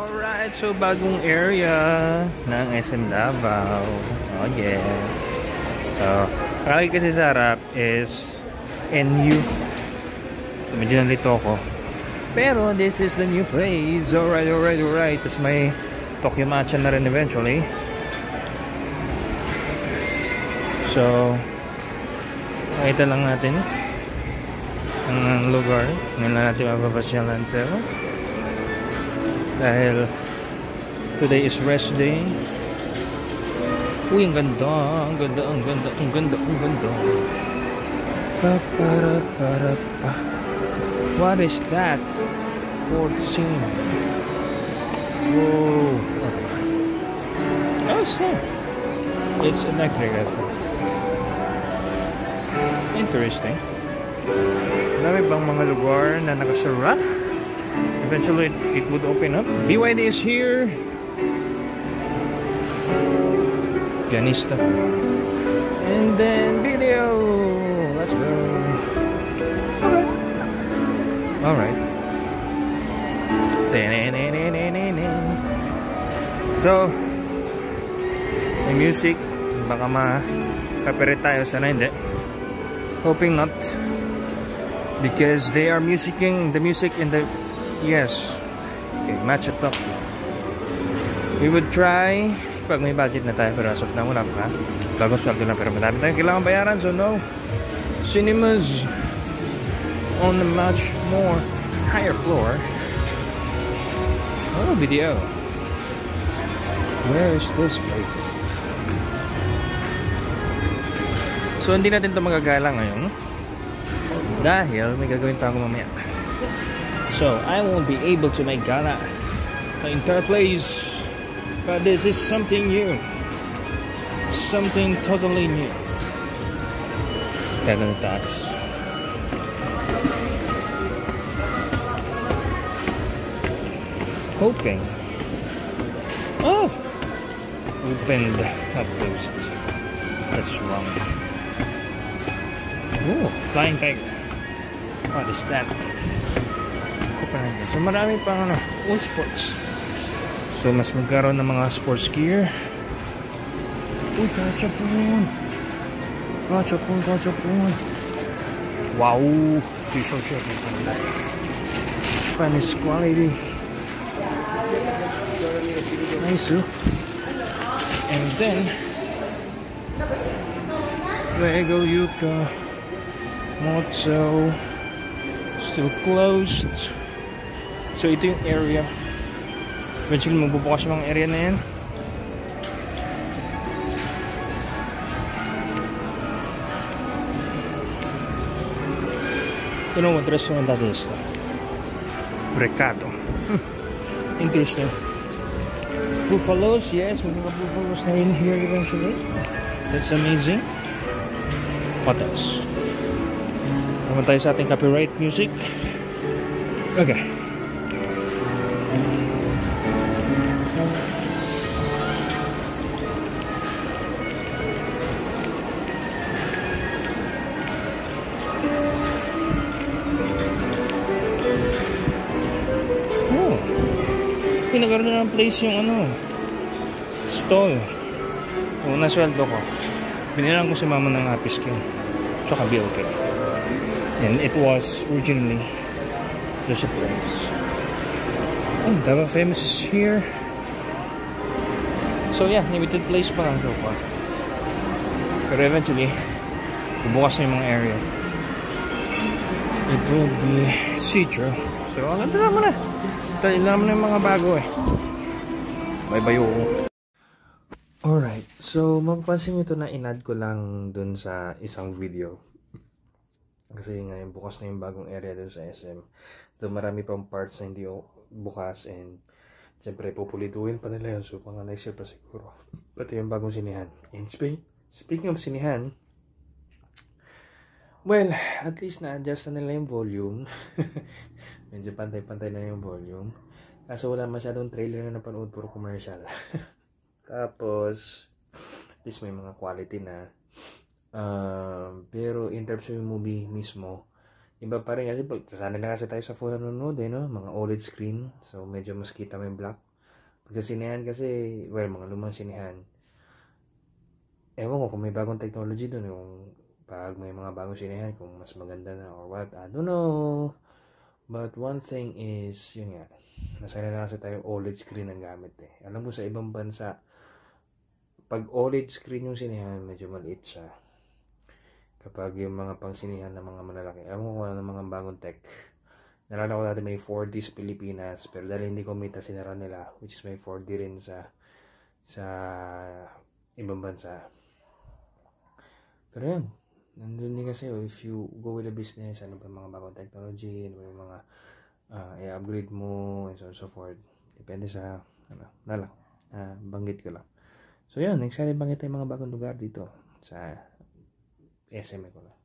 Alright, so bagong area ng SM Davao. Oh yeah. So, kaki kasi sa harap is NU. So, medyo nalito ako. Pero this is the new place. Alright. Tapos may Tokyo Matcha na rin eventually. So, makita lang natin ang lugar. Ngayon lang natin mapapasyalan sa dahil today is rest day. Uy, ang ganda. Pa. What is that? 14. Whoa. Oh, so it's electric, I think. Interesting. Marami bang mga lugar na nakasara? Eventually it would open up. BYD is here. Pianista. And then video. Let's go. Okay. Alright. So, may music. Baka ma-copyright tayo. Sana hindi. Hoping not. Because they are musicking the music in the... Yes. Okay, Matcha Tokyo. We would try pag may budget na tayo, pero as of now wala pa. Bagong sweldo na, pero madami tayong kailangan bayaran, so no. Cinemas on the much more higher floor. Oh, video. Where is this place? So hindi natin ito magagala ngayon dahil may gagawin pa ako mamaya. So, I won't be able to make gala the entire place, but this is something new, something totally new. Gagawin taas. Hoping. Oh! Opened, not closed. That's wrong. Oh, flying tiger. What is that? So marami pang all sports. So mas magkaroon ng mga sports gear. Uy, kachapon. Wow, t-shirt shirt. Spanish quality. Nice. And then Lego Yuka Motto still closed. So ito yung area. Eventually magbubukas yung mga area na yan. You know what restaurant that is? Recado. Interesting. Buffaloes, yes, may mga buffaloes na in here eventually. That's amazing. What else? Naman tayo sa ating copyright music. Okay. Pinagkaroon na ng place yung stall. Kung nasweldo ko, binilang ko si mama ng Happy Skin tsaka BLK, and it was originally just a place. Oh, Davao Famous is here. So yeah, limited place pa lang so far, pero eventually bubukas na yung mga area. It will be see-through. So alam na tayo naman yung mga bago bye yung. Alright, so mapapansin nyo ito na in-add ko lang dun sa isang video kasi ngayon bukas na yung bagong area dun sa SM. So marami pang parts na hindi bukas, and syempre pupulituin pa nila yun, so pang next year pa siguro. Pati yung bagong sinihan. And speaking of sinihan, well, at least na-adjust na nila yung volume. Medyo pantay-pantay na yung volume. Kaso wala masyadong trailer na napanood, puro commercial. Tapos, at least may mga quality na. Pero in terms of yung movie mismo, iba pa rin kasi sanay na kasi tayo sa phone nanonood no? Mga OLED screen. So medyo mas kita mo yung black. Pagka sinehan kasi, well, mga lumang sinehan, ewan ko kung may bagong technology dun, yung pag may mga bagong sinehan, kung mas maganda na or what, I don't know. But one thing is, yun nga, nasanay na kasi tayo OLED screen ang gamit eh. Alam mo sa ibang bansa, pag OLED screen yung sinehan, medyo maliit siya. Kapag yung mga pang sinehan na mga malalaki, alam mo kung ano mga bagong tech. Nalala ko dati may 4D sa Pilipinas, pero dahil hindi kumita, sinara nila, which is may 4D rin sa ibang bansa. Pero yun, nandun din kasi if you go with a business, ano ba mga bagong technology, ano ba yung mga i-upgrade mo, and so on and so forth. Depende sa, banggit ko lang. So yun, excited banggit tayo mga bagong lugar dito sa SM ko lang.